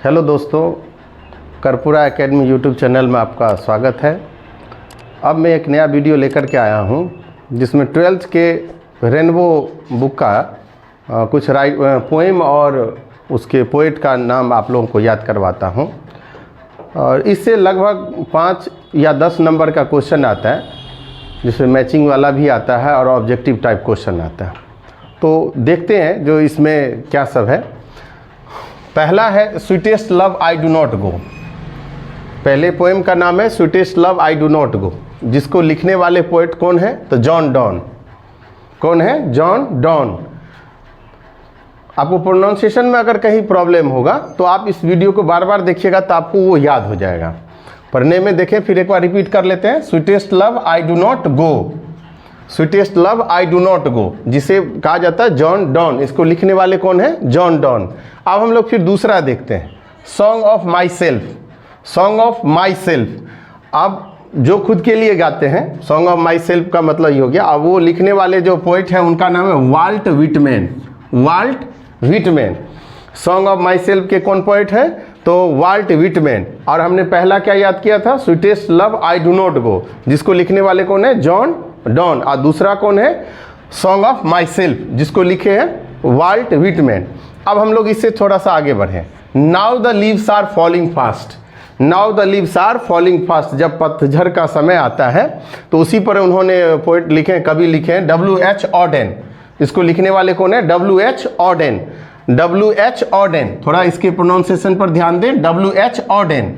Hello दोस्तों, कर्पूरा academy YouTube channel में आपका स्वागत है। अब मैं एक नया वीडियो लेकर के आया हूं जिसमें 12th के रेनबो बुक का कुछ पोएम और उसके पोएट का नाम आप लोगों को याद करवाता हूं। और इससे लगभग 5 या 10 नंबर का क्वेश्चन आता है, जिसमें मैचिंग वाला भी आता है और ऑब्जेक्टिव टाइप क्वेश्चन आता है। तो देखते हैं जो इसमें क्या सब है। पहला है sweetest love I do not गो। पहले पोएम का नाम है sweetest love I do not गो, जिसको लिखने वाले पोएट कौन है? तो जॉन डॉन। कौन है? John Donne. आपको प्रोनाउंसिएशन में अगर कहीं प्रॉब्लम होगा तो आप इस वीडियो को बार बार देखिएगा तो आपको वो याद हो जाएगा। पढ़ने में देखें, फिर एक बार रिपीट कर लेते हैं। Sweetest love I do not go, sweetest love I do not गो, जिसे कहा जाता है जॉन डॉन। इसको लिखने वाले कौन है? John Donne. अब हम लोग फिर दूसरा देखते हैं, song of myself. Song of my self, अब जो खुद के लिए गाते हैं, सॉन्ग ऑफ माई सेल्फ का मतलब ये हो गया। अब वो लिखने वाले जो पोइट हैं उनका नाम है Walt Whitman. Walt Whitman. Song of myself के कौन पोइट है? तो वाल्ट विटमैन। और हमने पहला क्या याद किया था? Sweetest love I do not गो, जिसको लिखने वाले कौन है? John Donne. और दूसरा कौन है? सॉन्ग ऑफ माई सेल्फ, जिसको लिखे हैं वाल्ट विटमैन। अब हम लोग इससे थोड़ा सा आगे बढ़े। Now the leaves are falling fast. Now the leaves are falling fast, जब पतझड़ का समय आता है तो उसी पर उन्होंने पोएट लिखे, कवि लिखे हैं W.H. ऑडेन। इसको लिखने वाले कौन है? W.H. ऑडेन। W.H. ऑडेन। थोड़ा इसके प्रोनाउंसिएशन पर ध्यान दें, W.H. ऑडेन।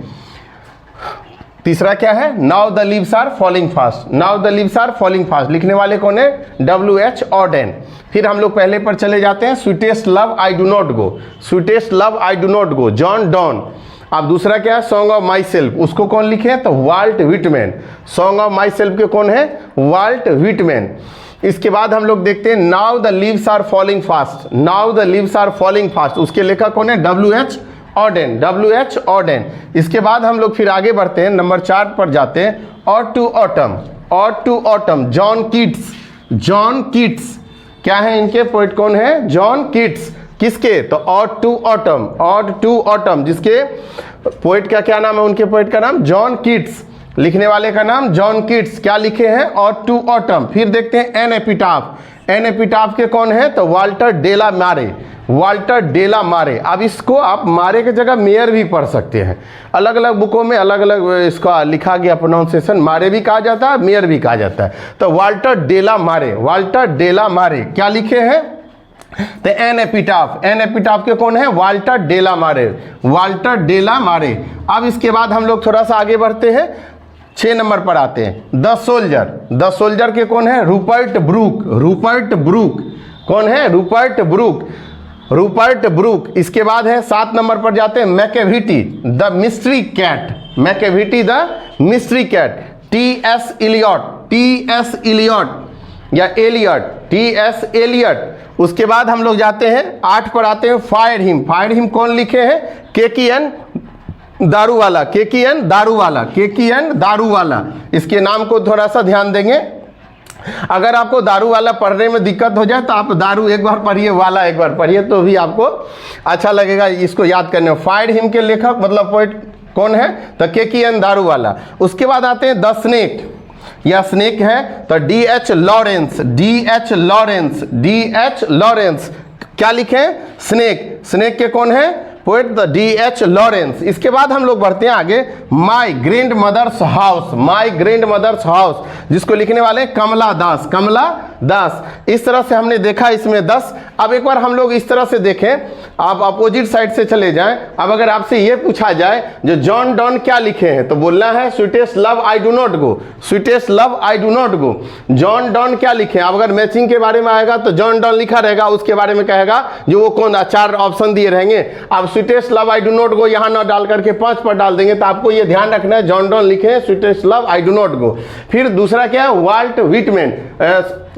तीसरा क्या है? Now the leaves are falling fast. Now the leaves are falling fast, लिखने वाले कौन है? W.H. ऑडेन। फिर हम लोग पहले पर चले जाते हैं, sweetest love I do not go. Sweetest love I do not go, John don. अब दूसरा क्या है? सॉन्ग ऑफ माई सेल्फ, उसको कौन लिखे हैं? तो Walt Whitman. Song of myself के कौन है? Walt Whitman. इसके बाद हम लोग देखते हैं now the leaves are falling fast. Now the leaves are falling fast, उसके लेखक कौन है? W.H. ऑडेन। W.H. ऑडेन। इसके बाद हम लोग फिर आगे बढ़ते हैं, नंबर 4 पर जाते हैं, ode to autumn. Ode to autumn, John Keats. John Keats क्या है? इनके पोइट कौन है? John Keats. किसके? तो ode to autumn. Ode to autumn, जिसके पोइट का क्या नाम है? उनके पोइट का नाम जॉन कीट्स। लिखने वाले का नाम जॉन कीट्स। क्या लिखे हैं? Ode to autumn. फिर देखते हैं एन एपिटाफ। एन एपिटाफ के कौन है? तो वाल्टर डेला मारे। वाल्टर डेला मारे। अब इसको आप मारे की जगह मेयर भी पढ़ सकते हैं। अलग अलग बुकों में अलग अलग इसका लिखा गया प्रोनाउंसिएशन, मारे भी कहा जाता है, मेयर भी कहा जाता है। तो वाल्टर डेला मारे। वाल्टर डेला मारे क्या लिखे हैं? तो एन एपिटाफ। एन एपिटाफ के कौन है? वाल्टर डेला मारे। वाल्टर डेला मारे। अब इसके बाद हम लोग थोड़ा सा आगे बढ़ते हैं, 6 नंबर पर आते हैं, द सोल्जर। द सोल्जर के कौन है? Rupert Brooke. Rupert Brooke. कौन है? Rupert Brooke. Rupert Brooke. इसके बाद है 7 नंबर पर जाते हैं, Macavity the mystery cat. Macavity the mystery cat, T.S. Eliot. T.S. Eliot या एलियट, T.S. एलियट। उसके बाद हम लोग जाते हैं 8 पर आते हैं, फायर हिम। फायर हिम कौन लिखे हैं? KKN Daruwalla. KKN Daruwalla. KKN Daruwalla. इसके नाम को थोड़ा सा ध्यान देंगे। अगर आपको दारू वाला पढ़ने में दिक्कत हो जाए तो आप दारू एक बार पढ़िए, वाला एक बार पढ़िए, तो भी आपको अच्छा लगेगा इसको याद करने में। फायर हिम के लेखक मतलब पोएट कौन है? तो KKN दारूवाला। उसके बाद आते हैं द स्नेक। या स्नेक है तो D.H. Lawrence. D.H. Lawrence. D.H. Lawrence. क्या लिखे? स्नेक। स्नेक के कौन है? Poet the D.H. लॉरेंस। इसके बाद हम लोग बढ़ते हैं आगे, my grandmother's house. My grandmother's house, जिसको लिखने वाले कमला दास। कमला दास। इस तरह से हमने देखा इसमें 10। अब एक बार हम लोग इस तरह से देखें, आप अपोजिट साइड से चले जाएं। अब अगर आपसे ये पूछा जाए जो जॉन डॉन क्या लिखे हैं, तो बोलना है sweetest love I do not go. Sweetest love I do not go, John don क्या लिखे हैं? अब अगर मैचिंग के बारे में आएगा तो जॉन डॉन लिखा रहेगा, उसके बारे में कहेगा जो वो कौन 4 ऑप्शन दिए रहेंगे। अब sweetest love I do not गो यहाँ ना डाल करके 5 पर डाल देंगे, तो आपको ये ध्यान रखना है जॉन डॉन लिखे हैं sweetest love I do not गो। फिर दूसरा क्या है? Walt Whitman.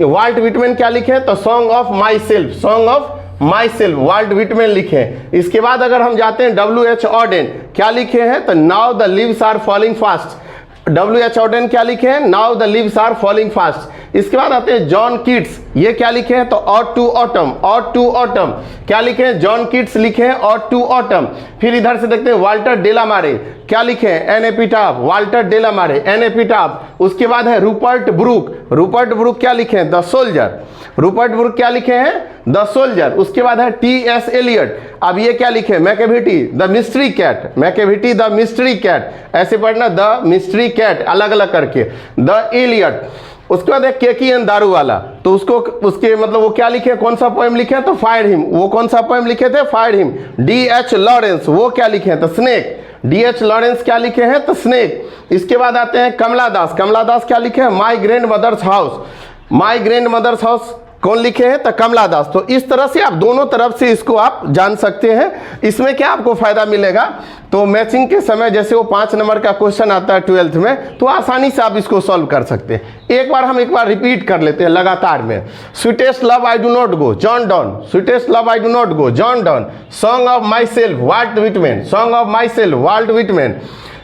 वाल्ट विटमैन क्या लिखे? तो song of myself. Song of myself, Walt Whitman लिखे हैं। इसके बाद अगर हम जाते हैं W.H. ऑडेन, क्या लिखे हैं? तो now the leaves are falling fast. W.H. Auden क्या लिखे हैं, now the leaves are falling fast. इसके बाद आते हैं जॉन कीट्स, ये क्या लिखे हैं, तो ode to autumn, ode to autumn क्या लिखे हैं, जॉन कीट्स लिखे हैं ऑट टू ऑटम। फिर इधर से देखते हैं वाल्टर डेलामारे क्या लिखे हैं, an epitaph, Walter de la Mare an epitaph. उसके बाद है रूपर्ट ब्रूक, रूपर्ट ब्रूक क्या लिखे हैं, द सोल्जर, रूपर्ट ब्रूक क्या लिखे हैं, द सोल्जर। उसके बाद है T.S. एलियट, अब ये क्या लिखे, Macavity the mystery cat, Macavity the mystery cat, ऐसे पढ़ना द मिस्ट्री कैट अलग अलग करके, द एलियट। उसके बाद एक केकीएन दारू वाला, तो उसको उसके मतलब वो क्या लिखे, कौन सा पोएम लिखे तो फायर हिम, वो कौन सा पोएम लिखे थे, फायर हिम। D.H. लॉरेंस वो क्या लिखे हैं, तो स्नेक, D.H. लॉरेंस क्या लिखे हैं, तो स्नेक। इसके बाद आते हैं कमला दास, कमला दास क्या लिखे हैं, my grandmother's house, my grandmother's house कौन लिखे हैं, तो कमला दास। तो इस तरह से आप दोनों तरफ से इसको आप जान सकते हैं। इसमें क्या आपको फायदा मिलेगा, तो मैचिंग के समय जैसे वो 5 नंबर का क्वेश्चन आता है 12th में, तो आसानी से आप इसको सॉल्व कर सकते हैं। एक बार रिपीट कर लेते हैं लगातार में। Sweetest love I do not go, John Donne, sweetest love I do not go, John Donne. Song of myself, Walt Whitman, song of myself, Walt Whitman.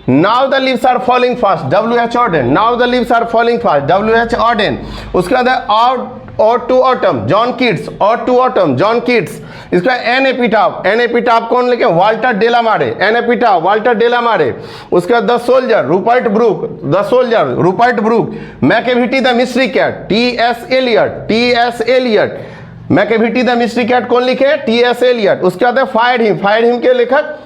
Now the leaves are falling fast, W.H. Auden, now the leaves are falling fast, W.H. Auden. उसके बाद ode to autumn, John Keats, ode to autumn, John Keats. इसका an epitaph, an epitaph कौन लिखे, Walter de la Mare, an epitaph Walter de la Mare. उसके बाद the soldier, Rupert Brooke, the soldier, Rupert Brooke. Macavity the mystery cat, T.S. Eliot, T.S. Eliot. Macavity the mystery cat कौन लिखे, T.S. Eliot. उसके बाद fire him, fire him के लेखक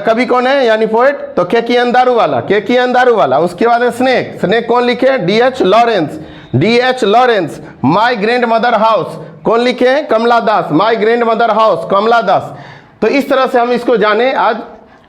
कवि कौन है यानी पोएट, तो केकीएन दारू वाला, केकीएन दारू वाला। उसके बाद स्नेक, स्नेक कौन लिखे, D.H. Lawrence, D.H. Lawrence. My grand mother house कौन लिखे हैं, कमला दास, माई ग्रैंड मदर हाउस, कमला दास। तो इस तरह से हम इसको जाने आज,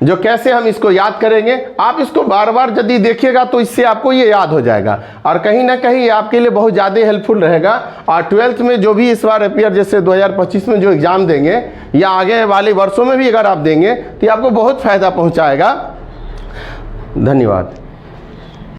जो कैसे हम इसको याद करेंगे। आप इसको बार बार यदि देखिएगा तो इससे आपको ये याद हो जाएगा और कहीं ना कहीं ये आपके लिए बहुत ज़्यादा हेल्पफुल रहेगा। और 12th में जो भी इस बार अपियर जैसे 2025 में जो एग्ज़ाम देंगे या आगे वाले वर्षों में भी अगर आप देंगे तो ये आपको बहुत फ़ायदा पहुँचाएगा। धन्यवाद।